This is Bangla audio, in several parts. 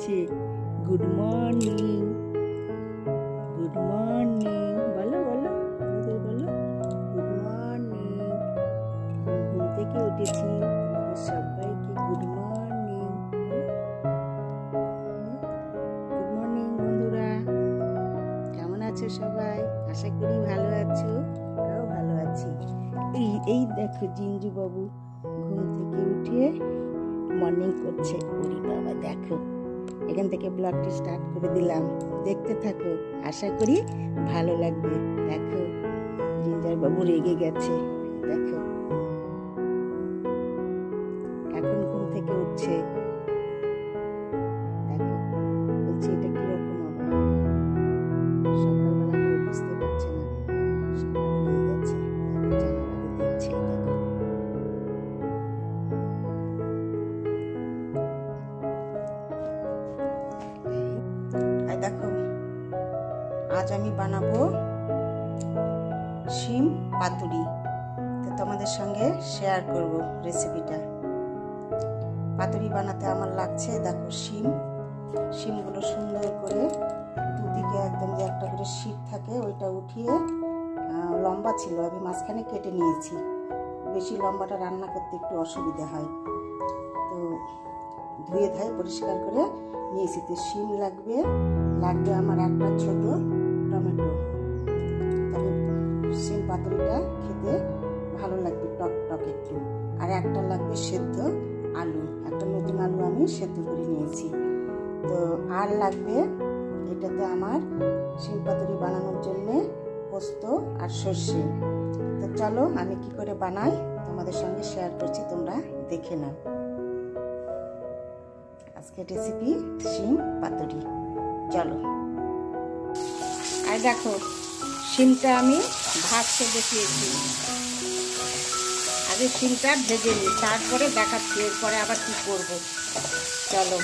উঠেছে। গুড মর্নিং, গুড মর্নিং, বলো বলো, আমাদের বলো গুড মর্নিং। ঘুম থেকে উঠেছি, সবাইকে গুড মর্নিং। গুড মর্নিং বন্ধুরা, কেমন আছো সবাই? আশা করি ভালো আছো, আমরাও ভালো আছি। এই দেখো জিঞ্জু বাবু ঘুম থেকে উঠে মর্নিং করছে। ওরে বাবা, দেখো এখান থেকে ব্লগটি স্টার্ট করে দিলাম, দেখতে থাকো, আশা করি ভালো লাগবে। দেখো জিঞ্জার বাবু রেগে গেছে, দেখো এখন ঘুম থেকে উঠছে। দেখো বলছে এটা কিরকম আবার, সকালবেলা কেউ বুঝতে পারছে না, সকাল হয়ে গেছে। দেখো জানালাতে দেখছে, দেখো দেখো আজ আমি বানাবো শিম পাতুরি। তো তোমাদের সঙ্গে শেয়ার করব রেসিপিটা। পাতুরি বানাতে আমার লাগছে, দেখো শিমগুলো সুন্দর করে দুদিকে একদম যে একটা করে শিট থাকে ওইটা উঠিয়ে, লম্বা ছিল আমি মাঝখানে কেটে নিয়েছি। বেশি লম্বাটা রান্না করতে একটু অসুবিধা হয়, তো ধুয়ে ধায়ে পরিষ্কার করে নিয়েছি। তো শিম লাগবে আমার একটা ছোট টমেটো, তবে শিম পাতুরিটা খেতে ভালো লাগবে, টক টক একটু। আর একটা লাগবে সেদ্ধ আলু, একটা নতুন আলু আমি সেদ্ধ করে নিয়েছি। তো আর লাগবে এটাতে আমার শিম পাতুরি বানানোর জন্য পোস্ত আর সর্ষে। তো চলো আমি কি করে বানাই তোমাদের সঙ্গে শেয়ার করছি, তোমরা দেখে নাও। আজকে রেসিপি শিম পাতুরি, চলো। আর দেখো শিমটা আমি ভাজতে বসিয়েছি, আগে শিমটা ভেজে নিই, তারপরে দেখাচ্ছি এরপরে আবার কি করব। চলো,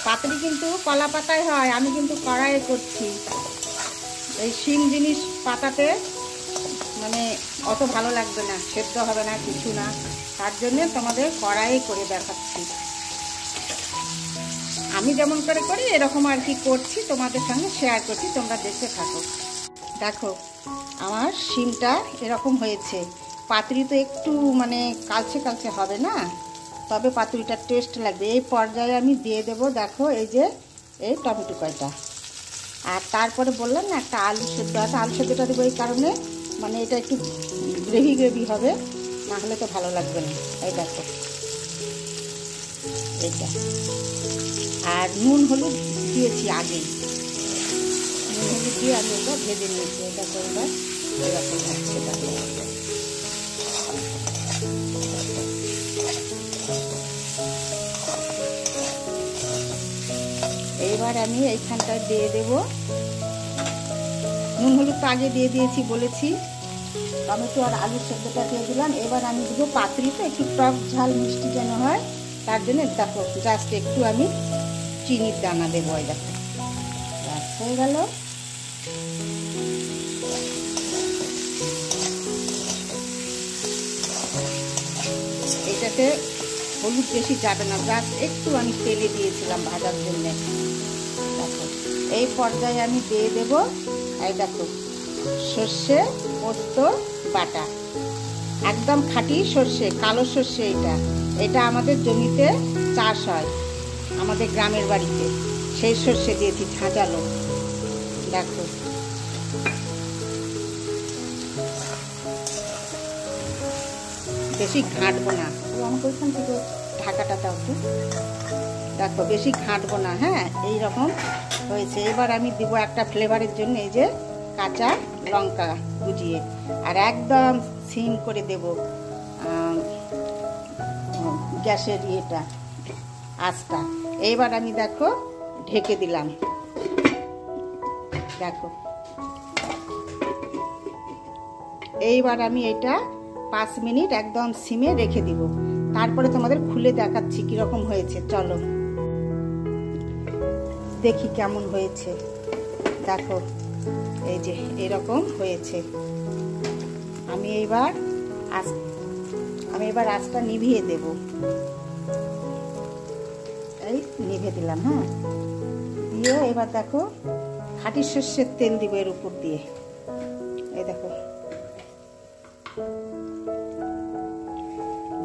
পাতুরি কিন্তু কলা পাতায় হয়, আমি কিন্তু কড়াইয়ে করছি। এই শিম জিনিস পাতাতে মানে অত ভালো লাগবে না, সেদ্ধ হবে না, কিছু না, তার জন্য তোমাদের কড়াইয়ে করে দেখাচ্ছি। আমি যেমন করে করি এরকম আর কি করছি, তোমাদের সঙ্গে শেয়ার করছি, তোমরা দেখতে থাকো। দেখো আমার শিমটা এরকম হয়েছে। পাতুরি তো একটু মানে কালচে কালচে হবে না, তবে পাতুরিটার টেস্ট লাগবে। এই পর্যায়ে আমি দিয়ে দেব, দেখো এই যে এই টমেটো কয়টা, আর তারপরে বললাম না একটা আলু সেদ্ধ আছে, আলু সেদ্ধটা দেবো এই কারণে মানে এটা একটু গ্রেভি গ্রেভি হবে, না হলে তো ভালো লাগবে না। এই দেখো এইটা, আর নুন হলুদ দিয়েছি আগে, নুন হলুদ দিয়ে আমি ওটা ভেজে নিয়েছি। এটা করবার এরকম হচ্ছে, দেখো এবার আমি এইখানটায় দিয়ে দেব নুন হলুদ তো আগে দিয়ে দিয়েছি বলেছি, টমেটো আর আলুর সেদ্ধটা দিয়ে দিলাম। এবার আমি দেবো পাতুরিতে একটু টক ঝাল মিষ্টি যেন হয়, তার জন্য দেখো জাস্ট একটু আমি চিনির দানা দেবো। এই দেখো ব্যাস হয়ে গেল। এটাতে হলুদ বেশি যাবে না, জাস্ট একটু আমি তেলে দিয়েছিলাম ভাজার জন্যে। দেখো এই পর্যায়ে আমি দিয়ে দেব, এই দেখো সর্ষে পোস্ত বাটা, একদম খাঁটি সর্ষে, কালো সর্ষে। এটা আমাদের জমিতে চাষ হয়, আমাদের গ্রামের বাড়িতে, সেই সর্ষে দিয়েছি ঝাঁঝালো। দেখো বেশি ঘাঁটবো না, আমার ওইখান থেকে ঢাকাটা দাও তো। দেখো বেশি ঘাঁটবো না, হ্যাঁ এইরকম হয়েছে। এবার আমি দিব একটা ফ্লেভারের জন্য এই যে কাঁচা লঙ্কা কুচিয়ে, আর একদম সিম করে দেব গ্যাসের ইয়েটা, আঁচটা। এইবার আমি দেখো ঢেকে দিলাম, দেখো এইবার আমি এটা 5 মিনিট একদম সিমে রেখে দিব, তারপরে তোমাদের খুলে দেখাচ্ছি কিরকম হয়েছে। চলো দেখি কেমন হয়েছে। দেখো এই যে এরকম হয়েছে। আমি এবার আঁচটা নিভিয়ে দেব, এই নিভে দিলাম। হ্যাঁ দিয়ে এবার দেখো খাঁটি সর্ষের তেল দিব এর উপর দিয়ে। এই দেখো,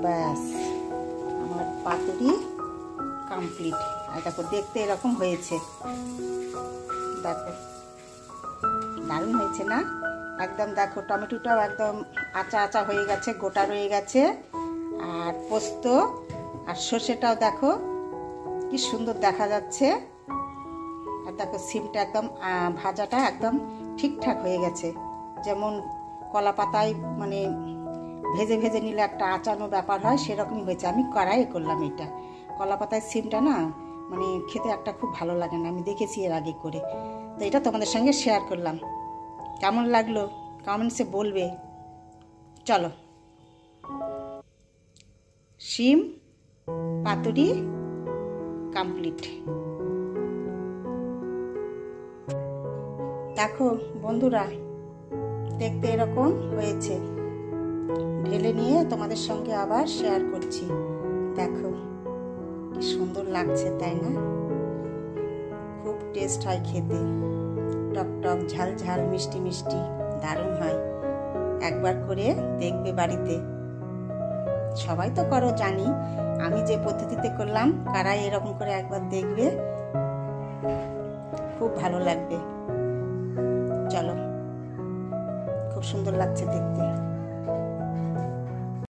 ব্যাস আমার পাতুরি কমপ্লিট। আর দেখো দেখতে এরকম হয়েছে, দেখো দারুণ হয়েছে না? একদম দেখো টমেটোটাও একদম আচা আচা হয়ে গেছে, গোটা রয়ে গেছে। আর পোস্ত আর সর্ষেটাও দেখো কি সুন্দর দেখা যাচ্ছে। আর দেখো সিমটা একদম ভাজাটা একদম ঠিকঠাক হয়ে গেছে, যেমন কলা পাতায় মানে ভেজে ভেজে নিলে একটা আচানো ব্যাপার হয়, সেরকমই হয়েছে। আমি কড়াই করলাম এটা। কলা পাতায় সিমটা না মানে খেতে একটা খুব ভালো লাগে না, আমি দেখেছি এর আগে করে। তো এটা তোমাদের সঙ্গে শেয়ার করলাম। কেমন লাগলো কমেন্টসে বলবে। চলো, শিম পাতুরি কমপ্লিট। দেখো বন্ধুরা, দেখতে এরকম হয়েছে। ঢেলে নিয়ে তোমাদের সঙ্গে আবার শেয়ার করছি। দেখো কি সুন্দর লাগছে, তাই না? খুব টেস্ট হয় খেতে, টক টক ঝাল ঝাল মিষ্টি মিষ্টি, দারুণ হয়। একবার করে দেখবে বাড়িতে। সবাই তো করো জানি, আমি যে পদ্ধতিতে করলাম কারাই এরকম করে একবার দেখবে, খুব ভালো লাগবে। চলো, খুব সুন্দর লাগছে দেখতে।